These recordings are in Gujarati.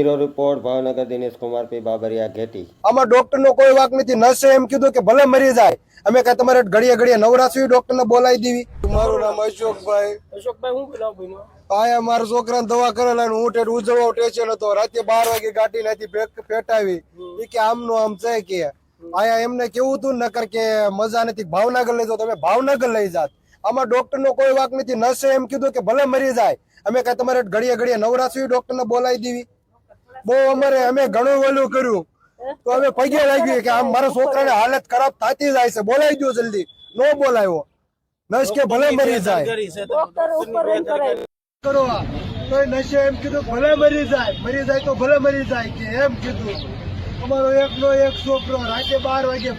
બ્યુરો રિપોર્ટ ભાવનગર દિનેશ કુમાર પી બાબરિયા ઘેટી। આમાં ડોક્ટર નો કોઈ વાક નથી। નર્સે એમ કીધું કે ભલે મરી જાય, અમે કઈ તમારે ઘડીએ ઘડીએ નવરાશી ડોક્ટર ને બોલાવી દેવી। મારું નામ અશોકભાઈ। અશોકભાઈ હું બોલાવ ભાઈ આયા મારા છોકરાને દવા કરેલા હું ટેટ ઉજવવા સ્ટેશન હતો। રાતે 12 વાગે ગાડી નાથી પેટાવી એ કે આમનું આમ છે કે આયા એમને કેવું હતું નકર કે મજા નથી, ભાવનગર લઈ જાઓ, તમે ભાવનગર લઈ જાત। આમાં ડોક્ટર નો કોઈ વાક નથી। નર્સે એમ કીધું કે ભલે મરી જાય, અમે કઈ તમારે ઘડીએ ઘડીએ નવરાશી ડોક્ટર ને બોલાવી દેવી। બહુ અમે ઘણું વેલું કર્યું તો હવે પગે લાગ્યું કે આમ મારા છોકરાને હાલત ખરાબ થતી જાય છે, બોલાવી દો જલ્દી। નો બોલાવ્યો। નર્સ કે ભલે મરી જાય કરો તો નર્સે એમ કીધું ભલે મરી જાય તો ભલે મરી જાય કે એમ કીધું। અમારો એકનો એક છોકરો રાતે 12 વાગે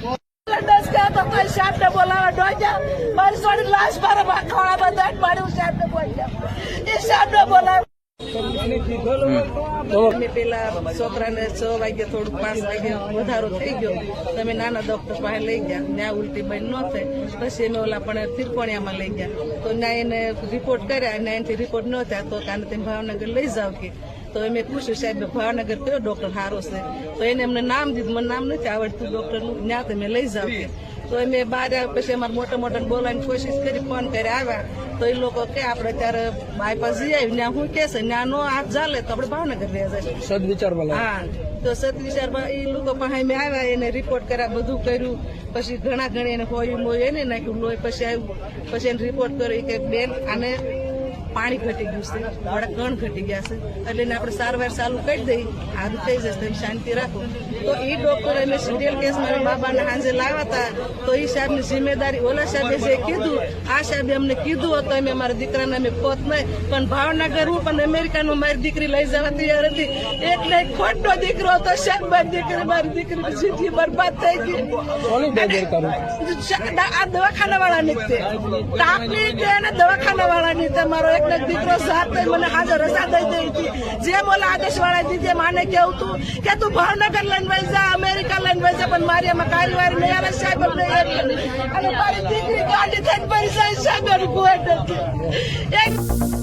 दस गया तो कोई साहब ने बोला डोजा मारी सोनी लाश पर खाना बंदा मारी उस साहब ने बोल दिया। इस साहब ने बोला મેં પેલા છોકરાને 6 વાગે થોડું 5 વાગે વધારો થઈ ગયો તો અમે નાના ડોક્ટર પાસે લઈ ગયા। ત્યાં ઉલટી બંધ ન થઈ પછી અમે ઓલા પણ તિરકોણિયામાં લઈ ગયા તો ત્યાં એને રિપોર્ટ કર્યા અને એનાથી રિપોર્ટ ન થયા તો કાને તમે ભાવનગર લઈ જાવ કે તો અમે પૂછ્યું સાહેબ ભાવનગર કયો ડોક્ટર સારો છે તો એને અમને નામ દીધું। મને નામ નથી આવડતું ડોક્ટરનું, ત્યાં તમે લઈ જાવ કે તો અમે બહાર આવ્યા પછી અમારે મોટા મોટા બોલાવાની કોશિશ કરી, ફોન કરી આવ્યા તો એ લોકો કે આપણે ત્યારે બાયપાસ જઈ આવી ત્યાં શું કે છે ત્યાં નો હાથ ચાલે તો આપણે ભાવનગર રહ્યા જાય સદવિચારમાં હા તો સદવિચારમાં એ લોકો પાસે અમે આવ્યા એને રિપોર્ટ કર્યા બધું કર્યું પછી ઘણા એને હોયું મોયું એને નાખ્યું લોહી પછી આવ્યું પછી એને રિપોર્ટ કર્યો કે બેન આને પાણી ઘટી ગયું છે, થોડા કણ ઘટી ગયા છે એટલે એને આપણે સારવાર ચાલુ કરી દઈએ સારું થઈ જશે તમે શાંતિ રાખો। તો એ ડોક્ટર અમે સિરિયલ કેસમાં બાબાને સાંજે લાવ્યા હતા તો એ સાહેબની જિમ્મેદારી ઓલા સાહેબે જે કીધું આ સાહેબે અમને કીધું હતું અમે અમારા દીકરાને અમે પોત નહીં પણ ભાવનગર હું પણ અમેરિકાનું મારી દીકરી લઈ જવા તૈયાર હતી એટલે ખોટો દીકરો હતો સાહેબ મારી દીકરીની જિંદગી બરબાદ થઈ ગઈ। આ દવાખાના વાળાની જ તાપની દવાખાના વાળાની મારો એક દીકરો સાથે મને હાજર રસા દઈ દઈ હતી જેમ ઓલા આદેશ વાળા દીધી માને કેવું તું કે તું ભાવનગર લઈને વહી જા, અમેરિકા લઈને વહી જા પણ મારી એમાં કાર્યવાહી નહીં આવે સાહેબ અમને અને મારી દીકરી ગાડી થઈને પડી જાય સાહેબ કોઈ નથી।